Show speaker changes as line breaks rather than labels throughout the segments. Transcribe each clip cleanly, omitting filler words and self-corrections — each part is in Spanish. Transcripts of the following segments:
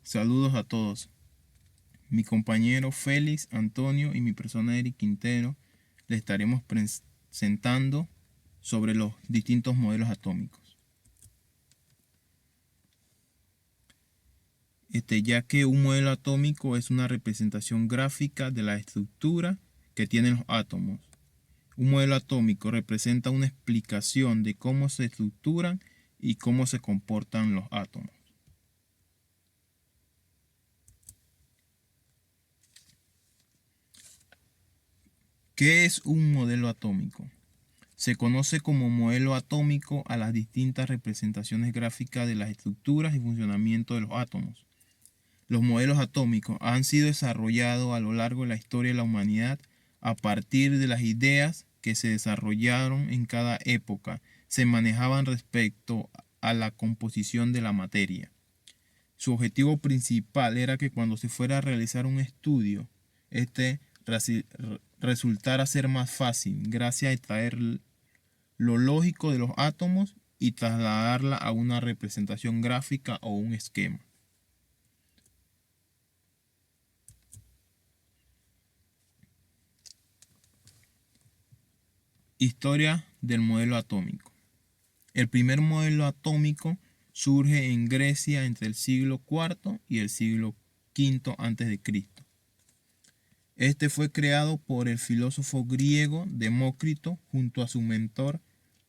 Saludos a todos. Mi compañero Félix Antonio y mi persona Eric Quintero le estaremos presentando sobre los distintos modelos atómicos. Ya que un modelo atómico es una representación gráfica de la estructura que tienen los átomos. Un modelo atómico representa una explicación de cómo se estructuran y cómo se comportan los átomos. ¿Qué es un modelo atómico? Se conoce como modelo atómico a las distintas representaciones gráficas de las estructuras y funcionamiento de los átomos. Los modelos atómicos han sido desarrollados a lo largo de la historia de la humanidad a partir de las ideas que se desarrollaron en cada época, se manejaban respecto a la composición de la materia. Su objetivo principal era que cuando se fuera a realizar un estudio, este resultara ser más fácil gracias a extraer lo lógico de los átomos y trasladarla a una representación gráfica o un esquema. Historia del modelo atómico. El primer modelo atómico surge en Grecia entre el siglo IV y el siglo V a.C. Este fue creado por el filósofo griego Demócrito junto a su mentor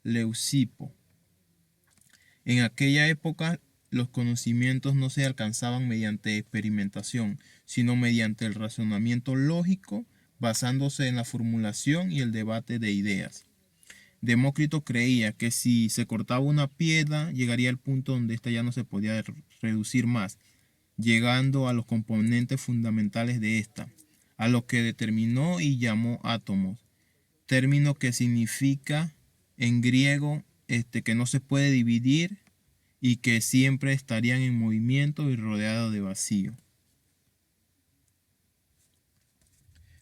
Leucipo. En aquella época los conocimientos no se alcanzaban mediante experimentación, sino mediante el razonamiento lógico basándose en la formulación y el debate de ideas. Demócrito creía que si se cortaba una piedra llegaría al punto donde ésta ya no se podía reducir más, llegando a los componentes fundamentales de ésta, a lo que determinó y llamó átomos, término que significa en griego que no se puede dividir y que siempre estarían en movimiento y rodeados de vacío.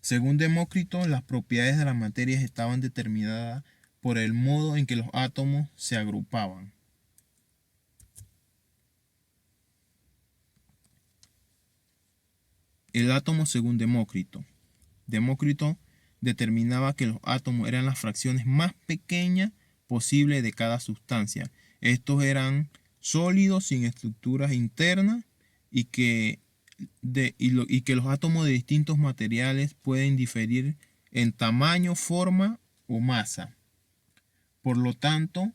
Según Demócrito, las propiedades de las materias estaban determinadas por el modo en que los átomos se agrupaban. El átomo según Demócrito. Demócrito determinaba que los átomos eran las fracciones más pequeñas posibles de cada sustancia. Estos eran sólidos sin estructuras internas y que los átomos de distintos materiales pueden diferir en tamaño, forma o masa. Por lo tanto,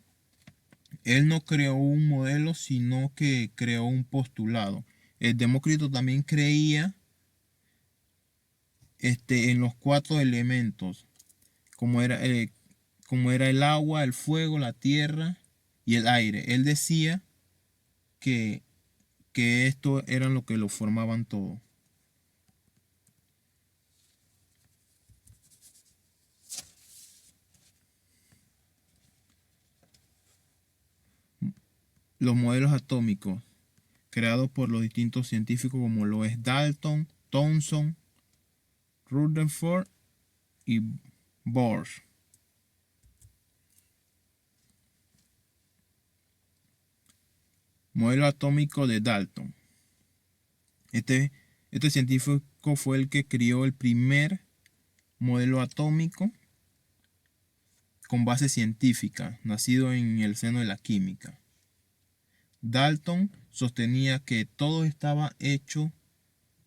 él no creó un modelo, sino que creó un postulado. El Demócrito también creía en los 4 elementos, como era el agua, el fuego, la tierra y el aire. Él decía que esto eran lo que lo formaban todo. Los modelos atómicos creados por los distintos científicos como lo es Dalton, Thomson, Rutherford y Bohr. Modelo atómico de Dalton. Este científico fue el que creó el primer modelo atómico con base científica, nacido en el seno de la química. Dalton sostenía que todo estaba hecho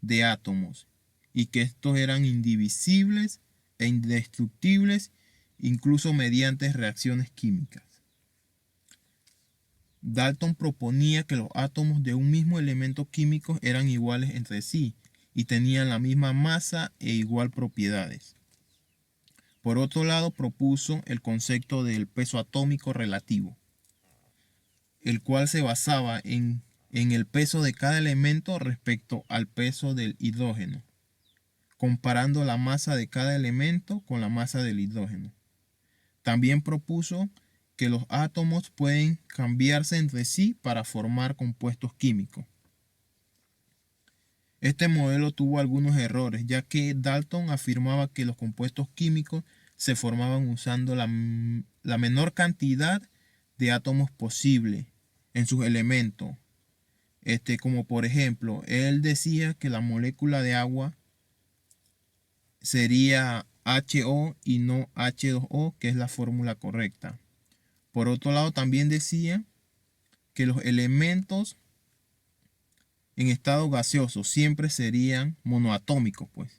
de átomos y que estos eran indivisibles e indestructibles incluso mediante reacciones químicas. Dalton proponía que los átomos de un mismo elemento químico eran iguales entre sí y tenían la misma masa e igual propiedades. Por otro lado, propuso el concepto del peso atómico relativo, el cual se basaba en el peso de cada elemento respecto al peso del hidrógeno, comparando la masa de cada elemento con la masa del hidrógeno. También propuso que los átomos pueden cambiarse entre sí para formar compuestos químicos. Este modelo tuvo algunos errores, ya que Dalton afirmaba que los compuestos químicos se formaban usando la menor cantidad de átomos posible en sus elementos. Como por ejemplo, él decía que la molécula de agua sería HO y no H2O, que es la fórmula correcta. Por otro lado, también decía que los elementos en estado gaseoso siempre serían monoatómicos, pues,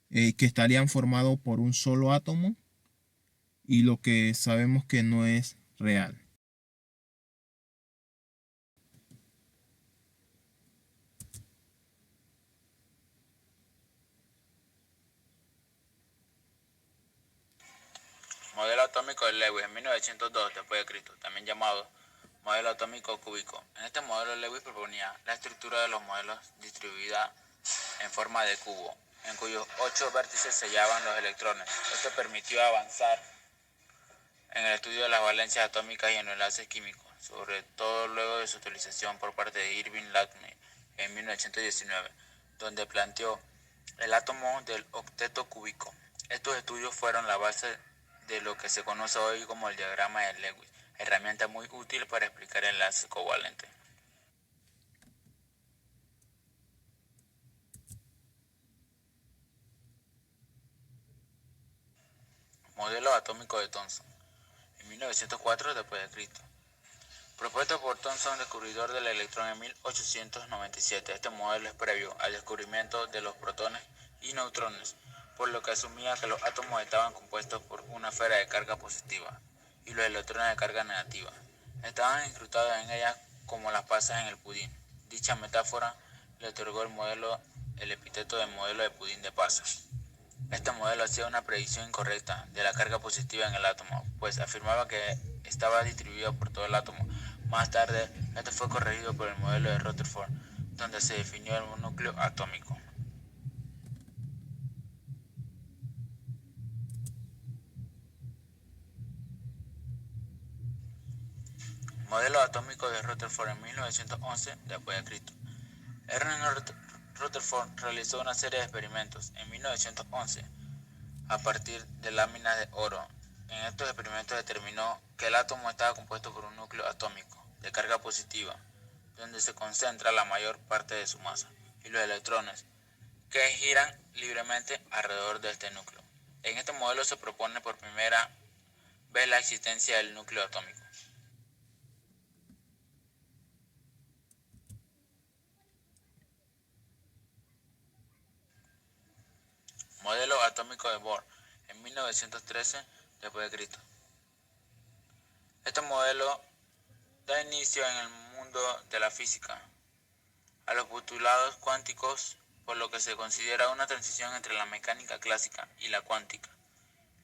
que estarían formados por un solo átomo, y lo que sabemos que no es real.
Modelo atómico de Lewis en 1902 después de Cristo, también llamado modelo atómico cúbico. En este modelo Lewis proponía la estructura de los modelos distribuida en forma de cubo, en cuyos 8 vértices se hallaban los electrones. Esto permitió avanzar en el estudio de las valencias atómicas y en los enlaces químicos, sobre todo luego de su utilización por parte de Irving Langmuir en 1919, donde planteó el átomo del octeto cúbico. Estos estudios fueron la base de lo que se conoce hoy como el diagrama de Lewis, herramienta muy útil para explicar enlaces covalentes. Modelo atómico de Thomson en 1904 después de Cristo. Propuesto por Thomson, descubridor del electrón en 1897, este modelo es previo al descubrimiento de los protones y neutrones, por lo que asumía que los átomos estaban compuestos por una esfera de carga positiva y los electrones de carga negativa. Estaban incrustados en ellas como las pasas en el pudín. Dicha metáfora le otorgó el epíteto de modelo de pudín de pasas. Este modelo hacía una predicción incorrecta de la carga positiva en el átomo, pues afirmaba que estaba distribuido por todo el átomo. Más tarde, esto fue corregido por el modelo de Rutherford, donde se definió el núcleo atómico. Modelo atómico de Rutherford en 1911 después de Cristo. Ernest Rutherford realizó una serie de experimentos en 1911 a partir de láminas de oro. En estos experimentos determinó que el átomo estaba compuesto por un núcleo atómico de carga positiva, donde se concentra la mayor parte de su masa, y los electrones, que giran libremente alrededor de este núcleo. En este modelo se propone por primera vez la existencia del núcleo atómico. Modelo atómico de Bohr en 1913 después de Cristo. Este modelo da inicio en el mundo de la física a los postulados cuánticos, por lo que se considera una transición entre la mecánica clásica y la cuántica.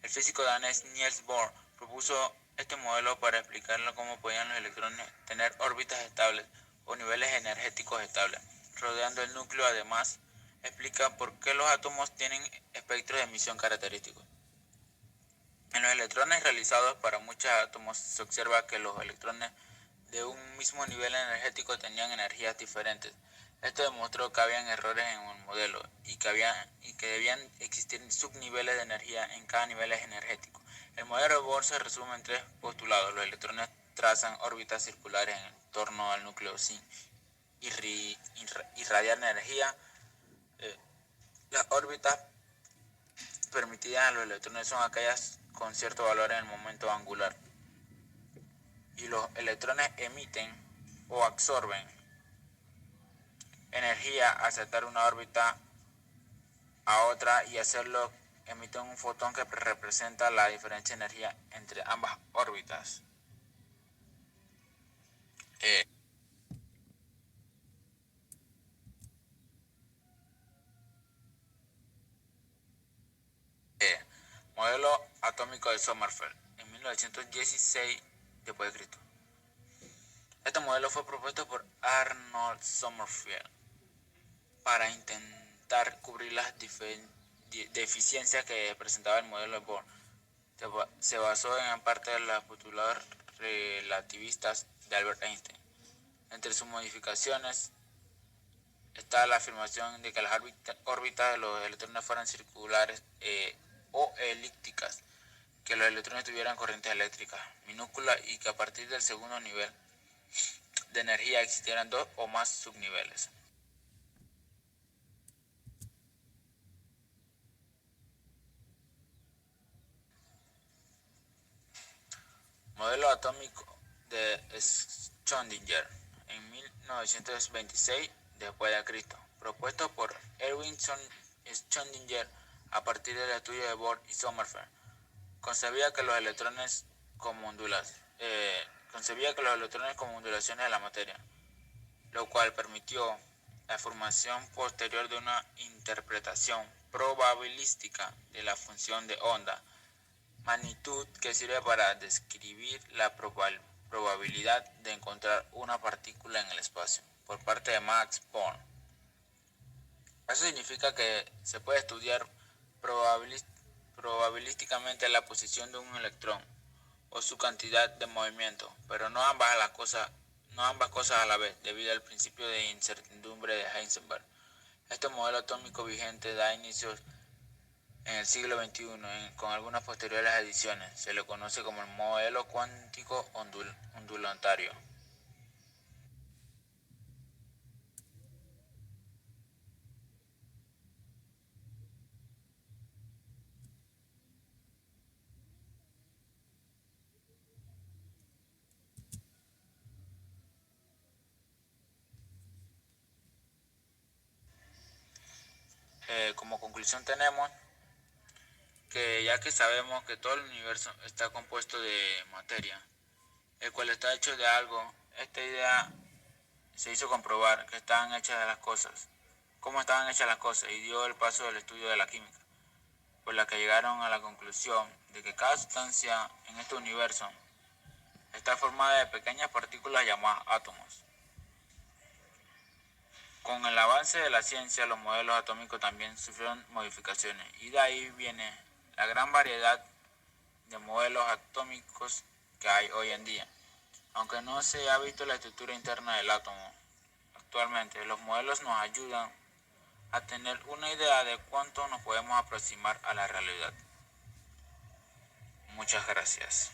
El físico danés Niels Bohr propuso este modelo para explicar cómo podían los electrones tener órbitas estables o niveles energéticos estables rodeando el núcleo. Además, explica por qué los átomos tienen espectros de emisión característicos. En los electrones realizados para muchos átomos se observa que los electrones de un mismo nivel energético tenían energías diferentes. Esto demostró que habían errores en el modelo y que debían existir subniveles de energía en cada nivel energético. El modelo de Bohr se resume en tres postulados. Los electrones trazan órbitas circulares en torno al núcleo sin irradiar energía. Las órbitas permitidas a los electrones son aquellas con cierto valor en el momento angular, y los electrones emiten o absorben energía al saltar una órbita a otra, y hacerlo emiten un fotón que representa la diferencia de energía entre ambas órbitas. Modelo atómico de Sommerfeld en 1916 después de Cristo. Este modelo fue propuesto por Arnold Sommerfeld para intentar cubrir las deficiencias que presentaba el modelo de Bohr. Se basó en parte en los postulados relativistas de Albert Einstein. Entre sus modificaciones está la afirmación de que las órbitas de los electrones fueran circulares o elípticas, que los electrones tuvieran corrientes eléctricas minúsculas y que a partir del segundo nivel de energía existieran dos o más subniveles. Modelo atómico de Schrödinger en 1926 después de Cristo, propuesto por Erwin Schrödinger a partir del estudio de Bohr y Sommerfeld. Concebía que los electrones como ondulaciones de la materia, lo cual permitió la formación posterior de una interpretación probabilística de la función de onda, magnitud que sirve para describir la probabilidad de encontrar una partícula en el espacio, por parte de Max Born. Eso significa que se puede estudiar probabilísticamente la posición de un electrón o su cantidad de movimiento, pero no ambas cosas a la vez, debido al principio de incertidumbre de Heisenberg. Este modelo atómico vigente da inicio en el siglo XXI, con algunas posteriores adiciones. Se le conoce como el modelo cuántico ondulatorio. Como conclusión tenemos que ya que sabemos que todo el universo está compuesto de materia, el cual está hecho de algo, esta idea se hizo comprobar que estaban hechas las cosas, cómo estaban hechas las cosas, y dio el paso del estudio de la química, por la que llegaron a la conclusión de que cada sustancia en este universo está formada de pequeñas partículas llamadas átomos. Con el avance de la ciencia, los modelos atómicos también sufrieron modificaciones, y de ahí viene la gran variedad de modelos atómicos que hay hoy en día. Aunque no se ha visto la estructura interna del átomo actualmente, los modelos nos ayudan a tener una idea de cuánto nos podemos aproximar a la realidad. Muchas gracias.